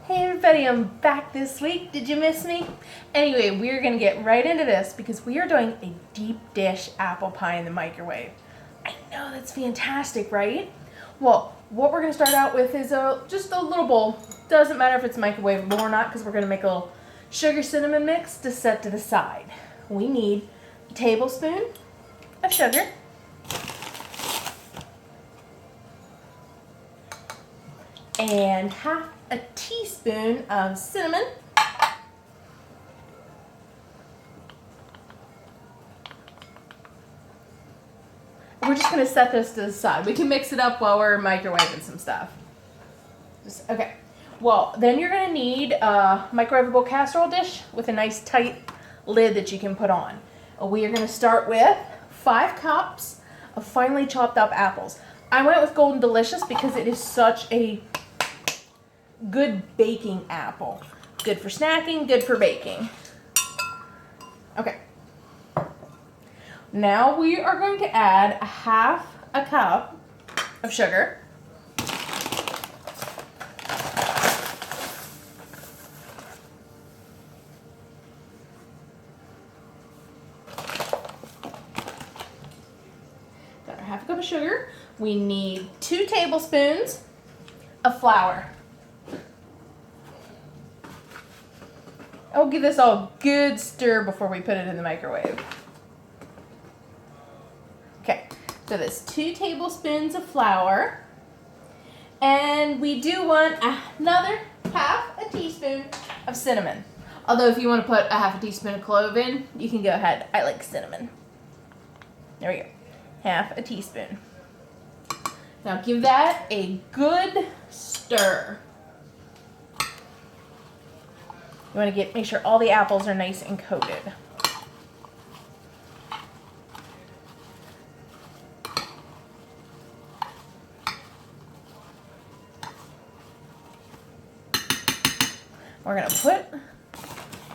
Hey everybody, I'm back this week. Did you miss me? Anyway, we're going to get right into this because we are doing a deep dish apple pie in the microwave. I know, that's fantastic, right? Well, what we're going to start out with is just a little bowl. Doesn't matter if it's microwavable or not because we're going to make a little sugar cinnamon mix to set to the side. We need a tablespoon of sugar, and half a teaspoon of cinnamon, we're just going to set this to the side. We can mix it up while we're microwaving some stuff. Okay. Well, then you're going to need a microwavable casserole dish with a nice tight lid that you can put on. We are going to start with 5 cups of finely chopped up apples. I went with Golden Delicious because it is such a good baking apple. Good for snacking, good for baking. Okay. Now we are going to add a half a cup of sugar. Got our half a cup of sugar. We need 2 tablespoons of flour. I'll give this all a good stir before we put it in the microwave. Okay, so that's 2 tablespoons of flour. And we do want another half a teaspoon of cinnamon. Although if you want to put a half a teaspoon of clove in, you can go ahead. I like cinnamon. There we go. Half a teaspoon. Now give that a good stir. You want to make sure all the apples are nice and coated. We're going to put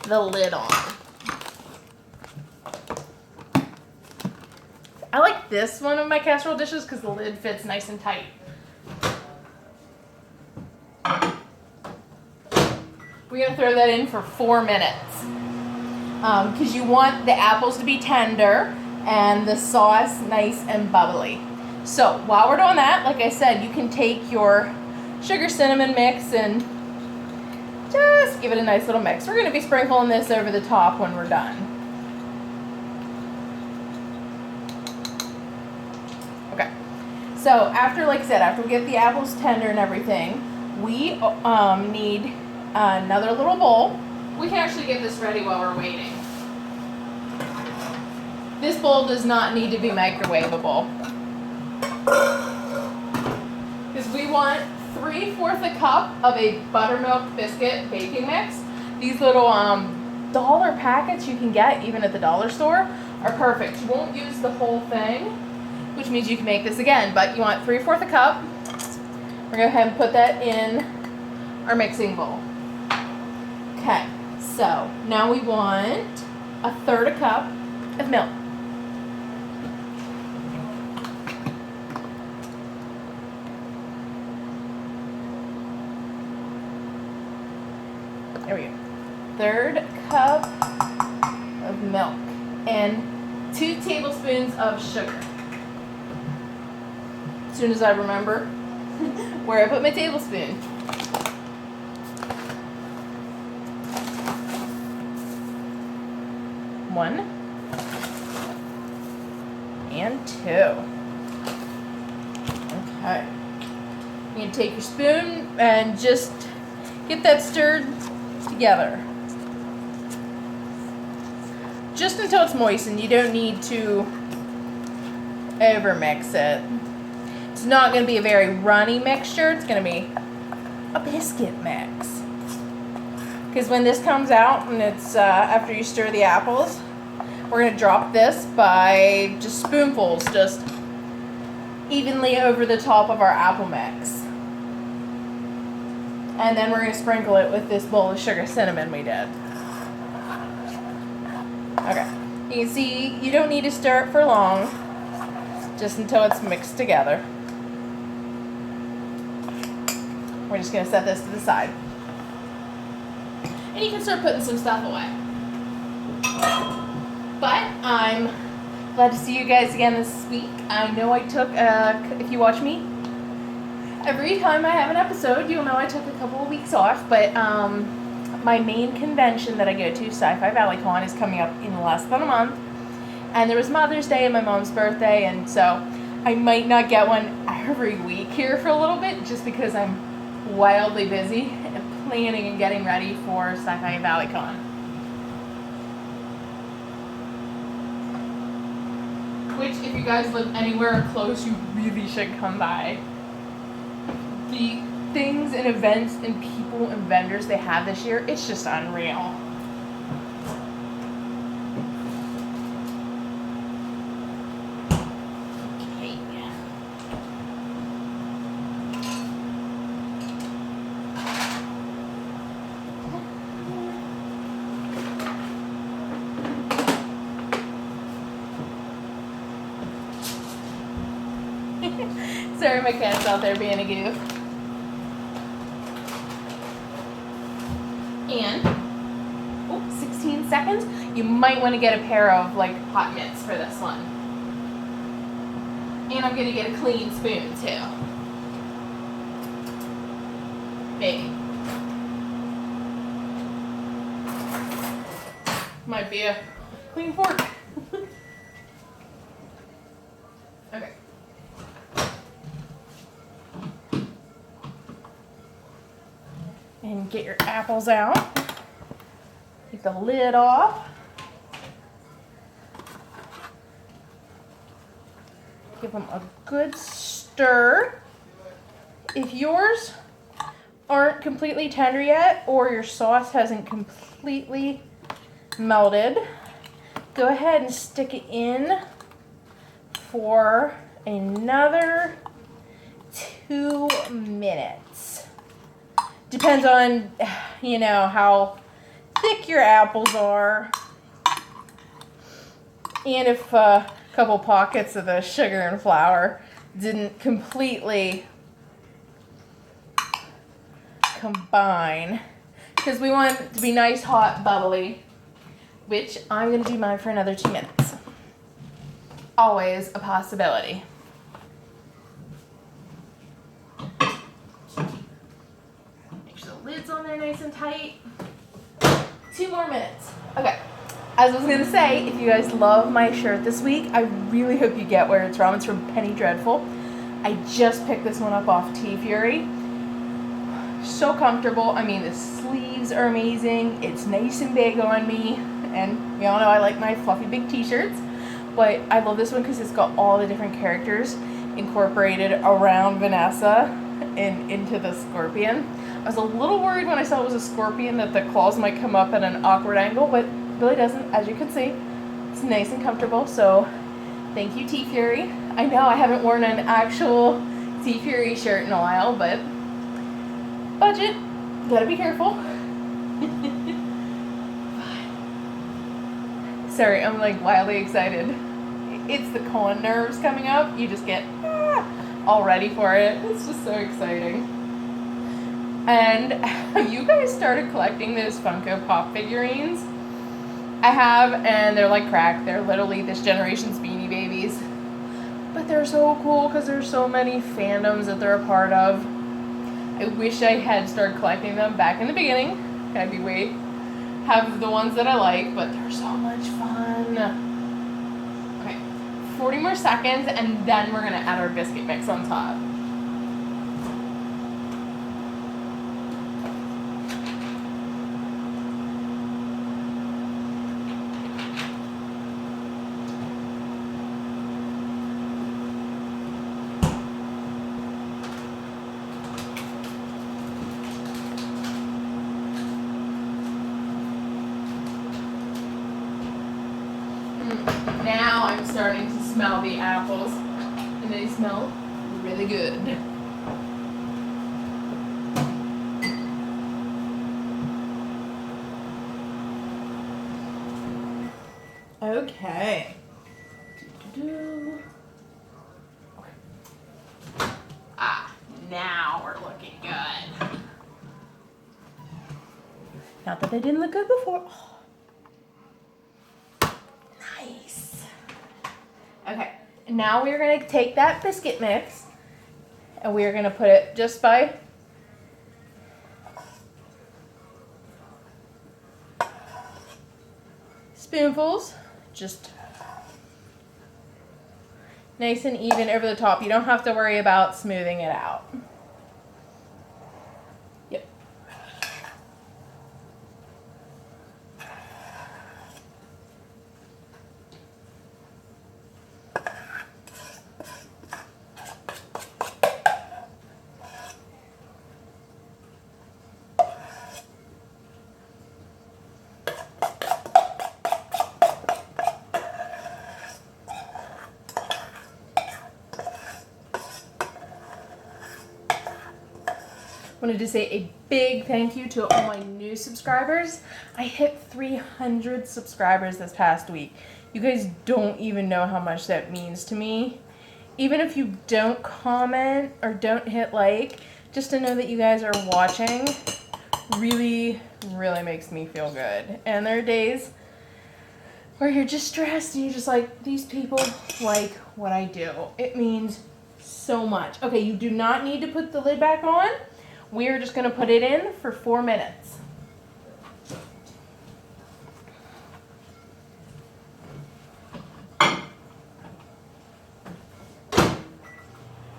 the lid on. I like this one of my casserole dishes because the lid fits nice and tight. We're going to throw that in for 4 minutes because you want the apples to be tender and the sauce nice and bubbly. So while we're doing that, like I said, you can take your sugar cinnamon mix and just give it a nice little mix. We're going to be sprinkling this over the top when we're done. Okay. So after, like I said, after we get the apples tender and everything, we need another little bowl. We can actually get this ready while we're waiting. This bowl does not need to be microwavable because we want 3/4 a cup of a buttermilk biscuit baking mix. These little dollar packets you can get even at the dollar store are perfect. You won't use the whole thing, which means you can make this again, but you want 3/4 a cup. We're going to go ahead and put that in our mixing bowl. Okay, so now we want 1/3 a cup of milk. There we go. 1/3 cup of milk and 2 tablespoons of sugar. As soon as I remember where I put my tablespoon. 1 and 2. Okay. You're going to take your spoon and just get that stirred together. Just until it's moistened. You don't need to overmix it. It's not going to be a very runny mixture. It's going to be a biscuit mix. Because when this comes out and it's after you stir the apples, we're going to drop this by just spoonfuls, just evenly over the top of our apple mix. And then we're going to sprinkle it with this bowl of sugar cinnamon we did. Okay. You can see you don't need to stir it for long, just until it's mixed together. We're just going to set this to the side. and you can start putting some stuff away. But I'm glad to see you guys again this week. I know I took, if you watch me, every time I have an episode, you'll know I took a couple of weeks off, but my main convention that I go to, Sci-Fi Valley Con, is coming up in less than a month. And there was Mother's Day and my mom's birthday, and so I might not get one every week here for a little bit, just because I'm wildly busy and planning and getting ready for Sci-Fi Valley Con. Which, if you guys live anywhere close, you really should come by. The things and events and people and vendors they have this year, it's just unreal. Okay. Sorry, my cat's out there being a goof. And 16 seconds. You might want to get a pair of like hot mitts for this one. And I'm gonna get a clean spoon too. Maybe. Might be a clean fork. Okay. And get your apples out. Take the lid off. Give them a good stir. If yours aren't completely tender yet, or your sauce hasn't completely melted, go ahead and stick it in for another 2 minutes. Depends on, you know, how thick your apples are, and if a couple pockets of the sugar and flour didn't completely combine, because we want it to be nice, hot, bubbly, which I'm going to do mine for another 2 minutes. Always a possibility. Lids on there nice and tight. 2 more minutes. Okay. As I was gonna say, if you guys love my shirt this week, I really hope you get where it's from. It's from Penny Dreadful. I just picked this one up off Teefury. So comfortable. I mean, the sleeves are amazing. It's nice and big on me. And you all know I like my fluffy big t-shirts. But I love this one because it's got all the different characters incorporated around Vanessa and into the scorpion. I was a little worried when I saw it was a scorpion that the claws might come up at an awkward angle, but it really doesn't, as you can see. It's nice and comfortable, so thank you, Teefury. I know I haven't worn an actual Teefury shirt in a while, but budget, gotta be careful. Sorry, I'm like wildly excited. It's the con nerves coming up. You just get all ready for it. It's just so exciting. And have you guys started collecting those Funko Pop figurines? I have, and they're like crack. They're literally this generation's Beanie Babies. But they're so cool because there's so many fandoms that they're a part of. I wish I had started collecting them back in the beginning. Have the ones that I like, but they're so much fun. Okay, 40 more seconds, and then we're gonna add our biscuit mix on top. Now I'm starting to smell the apples, and they smell really good. Okay. Now we're looking good. Not that they didn't look good before. Oh. Nice. Okay, now we're gonna take that biscuit mix and we're gonna put it just by spoonfuls, just nice and even over the top. You don't have to worry about smoothing it out. Yep. Wanted to say a big thank you to all my new subscribers. I hit 300 subscribers this past week. You guys don't even know how much that means to me. Even if you don't comment or don't hit like, just to know that you guys are watching really, really makes me feel good. And there are days where you're just stressed and you're just like, these people like what I do. It means so much. Okay, you do not need to put the lid back on. We're just going to put it in for 4 minutes.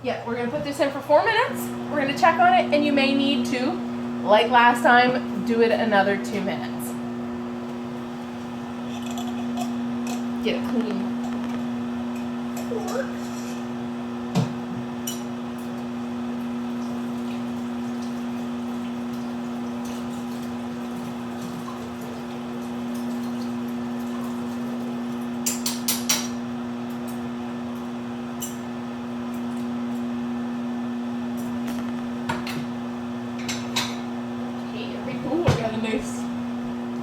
Yeah, we're going to put this in for 4 minutes. We're going to check on it, and you may need to, like last time, do it another 2 minutes. Get it clean. Fork.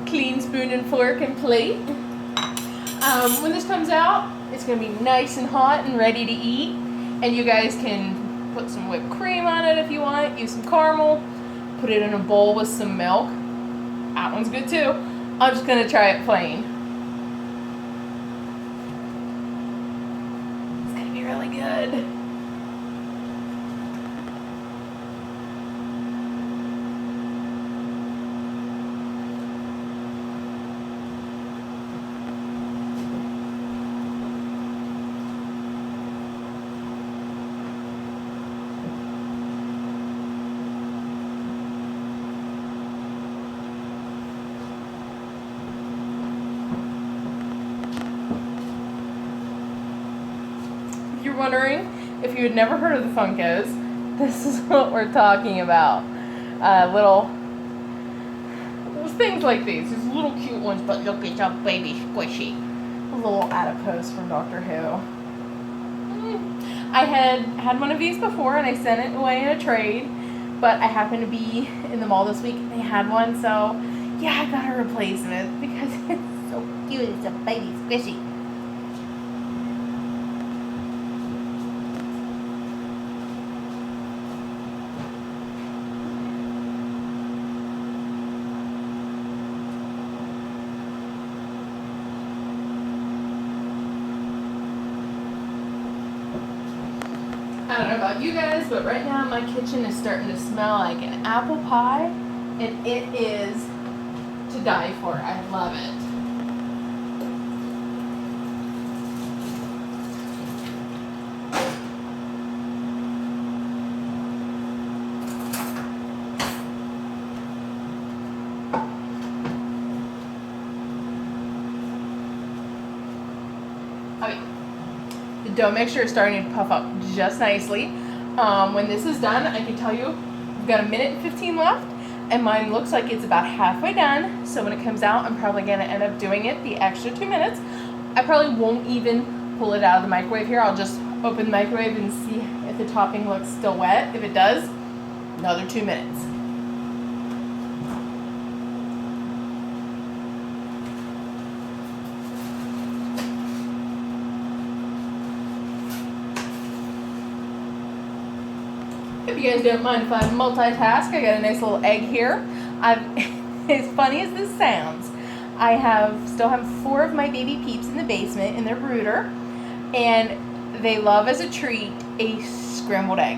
Clean spoon and fork and plate. When this comes out, it's going to be nice and hot and ready to eat. And you guys can put some whipped cream on it if you want. Use some caramel. Put it in a bowl with some milk. That one's good too. I'm just going to try it plain. It's going to be really good. If you're wondering if you had never heard of the Funkos, this is what we're talking about. Little things like these little cute ones, but look, it's a baby squishy. A little adipose from Doctor Who. I had one of these before and I sent it away in a trade, but I happened to be in the mall this week and they had one, so yeah, I got a replacement because it's so cute. It's a baby squishy. I don't know about you guys, but right now my kitchen is starting to smell like an apple pie, and it is to die for. I love it. The dough mixture is starting to puff up just nicely. When this is done, I can tell you we've got 1:15 left, and mine looks like it's about halfway done. So when it comes out, I'm probably going to end up doing it the extra 2 minutes. I probably won't even pull it out of the microwave here. I'll just open the microwave and see if the topping looks still wet. If it does, another 2 minutes. If you guys don't mind if I multitask, I got a nice little egg here. as funny as this sounds, I still have 4 of my baby peeps in the basement in their brooder, and they love as a treat a scrambled egg.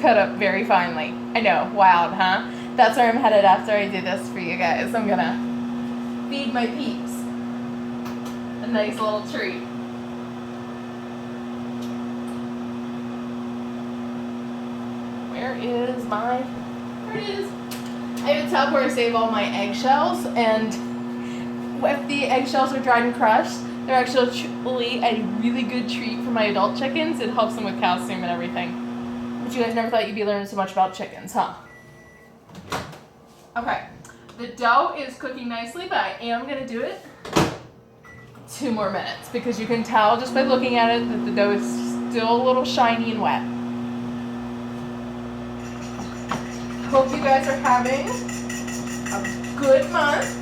Cut up very finely. I know, wild, huh? That's where I'm headed after I do this for you guys. I'm gonna feed my peeps a nice little treat. There it is. I have a tub where I save all my eggshells, and if the eggshells are dried and crushed, they're actually a really good treat for my adult chickens. It helps them with calcium and everything. But you guys never thought you'd be learning so much about chickens, huh? Okay, the dough is cooking nicely, but I am going to do it 2 more minutes because you can tell just by looking at it that the dough is still a little shiny and wet. Hope you guys are having a good month.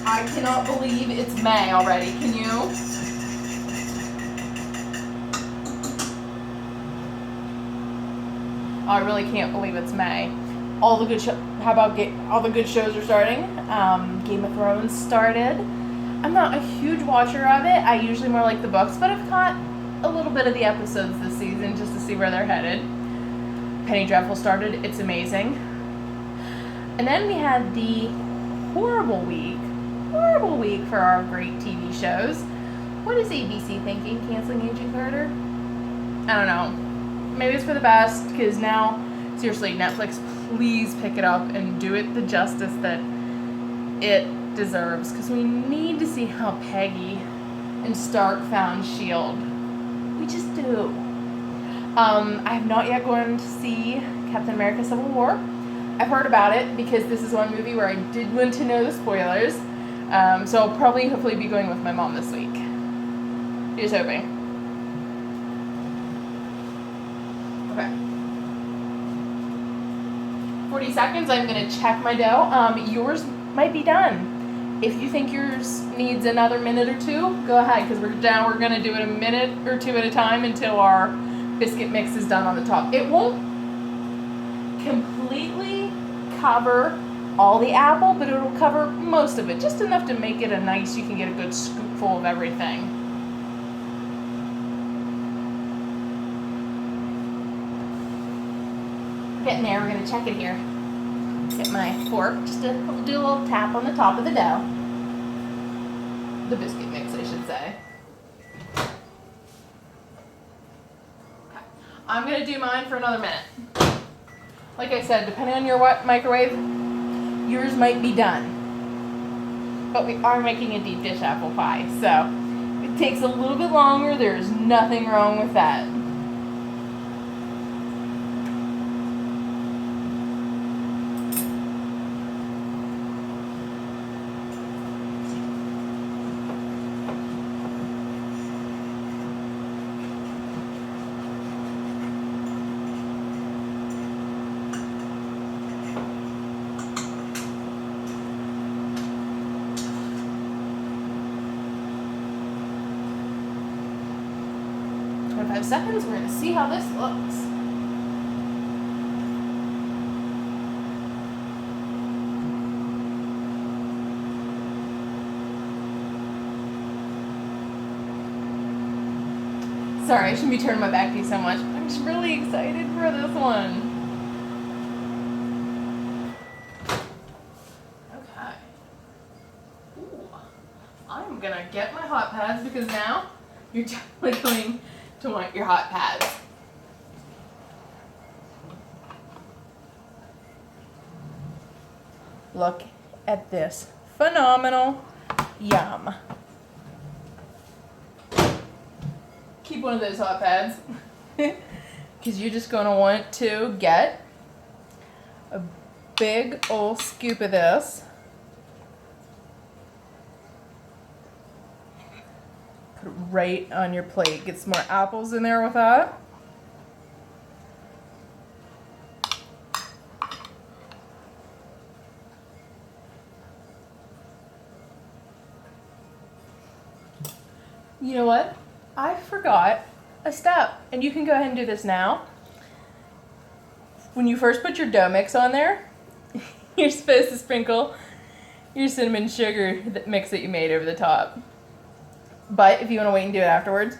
I cannot believe it's May already. Can you? Oh, I really can't believe it's May. All the good all the good shows are starting. Game of Thrones started. I'm not a huge watcher of it. I usually more like the books, but I've caught a little bit of the episodes this season just to see where they're headed. Penny Dreadful started. It's amazing. And then we had the horrible week for our great TV shows. What is ABC thinking? Canceling Agent Carter? I don't know. Maybe it's for the best, because now, seriously, Netflix, please pick it up and do it the justice that it deserves, because we need to see how Peggy and Stark found S.H.I.E.L.D. We just do. I have not yet gone to see Captain America Civil War. I've heard about it because this is one movie where I did want to know the spoilers. So I'll probably hopefully be going with my mom this week. Here's hoping. Okay. 40 seconds, I'm going to check my dough. Yours might be done. If you think yours needs another minute or 2, go ahead, because we're going to do it a minute or 2 at a time until our biscuit mix is done on the top. It won't completely cover all the apple, but it'll cover most of it, just enough to make it you can get a good scoopful of everything. Getting there, we're going to check it here. Get my fork, just to do a little tap on the top of the dough. The biscuit mix, I should say. Okay. I'm going to do mine for another minute. Like I said, depending on your microwave, yours might be done. But we are making a deep dish apple pie, so it takes a little bit longer. There's nothing wrong with that. Seconds, we're going to see how this looks. Sorry, I shouldn't be turning my back to you so much, but I'm just really excited for this one. Okay. Ooh. I'm going to get my hot pads because now you're definitely going to want your hot pads. Look at this. Phenomenal. Yum. Keep one of those hot pads because you're just going to want to get a big old scoop of this. Put it right on your plate. Get some more apples in there with that. You know what? I forgot a step, and you can go ahead and do this now. When you first put your dough mix on there, you're supposed to sprinkle your cinnamon sugar mix that you made over the top. But if you want to wait and do it afterwards,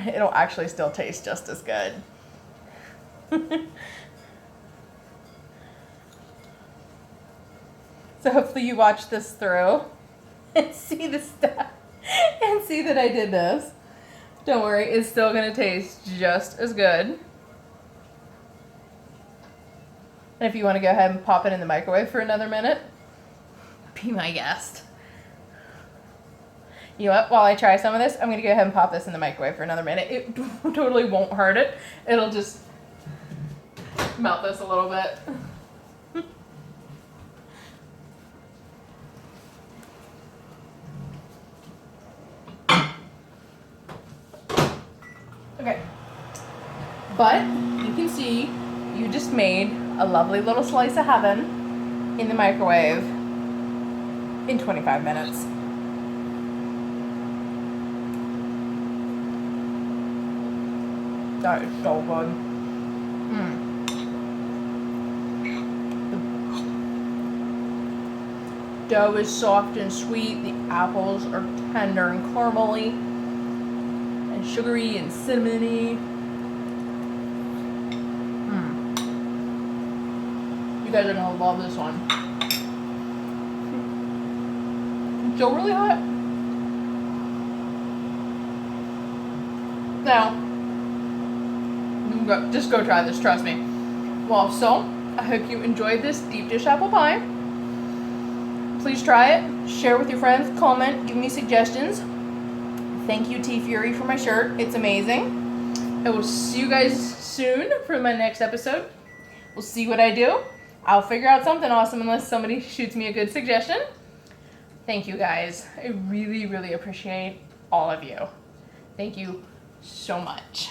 it'll actually still taste just as good. So hopefully you watch this through and see the stuff and see that I did this. Don't worry, it's still going to taste just as good. And if you want to go ahead and pop it in the microwave for another minute, be my guest. You know what? While I try some of this, I'm going to go ahead and pop this in the microwave for another minute. It totally won't hurt it. It'll just melt this a little bit. Okay. But you can see you just made a lovely little slice of heaven in the microwave in 25 minutes. That is so good. The dough is soft and sweet. The apples are tender and caramely and sugary and cinnamony. You guys are gonna love this one. It's still really hot. Now, just go try this, trust me. Well, so, I hope you enjoyed this deep dish apple pie. Please try it, share with your friends, comment, give me suggestions. Thank you, Teefury, for my shirt. It's amazing. I will see you guys soon for my next episode. We'll see what I do. I'll figure out something awesome unless somebody shoots me a good suggestion. Thank you, guys. I really, really appreciate all of you. Thank you so much.